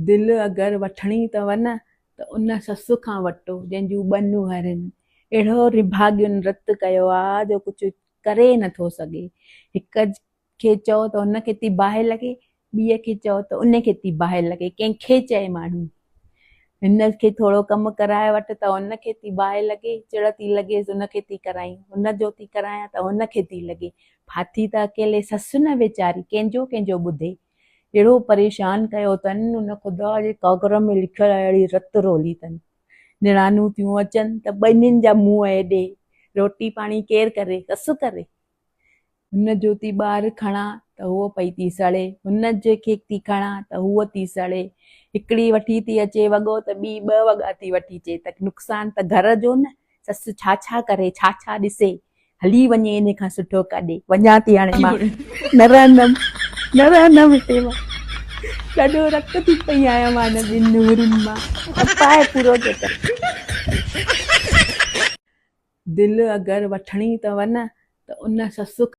दिल अगर वठणी अथव न त उन ससु खां वठो जंहिंजूं ॿ नुंहर आहिनि। अहिड़ो रिभाॻियुनि रत कयो आहे जो कुझु करे नथो सघे। हिक खे चओ त हुनखे थी बाहि लॻे, ॿीअ खे चओ त उनखे थी बाहि लॻे। कंहिंखे चए माण्हू हिनखे थोरो कमु कराए वठ त हुनखे थी बाहि लॻे, चिड़ थी लॻेसि हुनखे थी कराई, हुनजो थी करायां त हुनखे थी लॻे। फाथी त अकेले ससु न वीचारी, कंहिंजो कंहिंजो ॿुधे। अहिड़ो परेशान कयो अथनि, हुन ख़ुदा जे कागर में लिखियल आहे अहिड़ी रत रोली अथनि। निणानूं थियूं अचनि त ॿिन्हिनि जा मुंहं हेॾे, रोटी पाणी केरु करे, ससु करे। हुनजो थी ॿार खणा त उहो पई थी सड़े, हुनजे खे थी खणा त उहो थी सड़े। हिकिड़ी वठी थी अचे वॻो त ॿी 2 वॻा थी वठी अचे, त नुक़सानु त घर जो न। ससु छा छा करे, छा छा ॾिसे, हली वञे इन खां सुठो काॾे। वञा थी हाणे मां, न रहंदमि हिते मां। ॾाढो रत थी पई आहियां मां हिन ॿिनि नुंहरुनि मां। पाए पूरो थो कर। दिल अगरि वठणी अथव न त उन ससु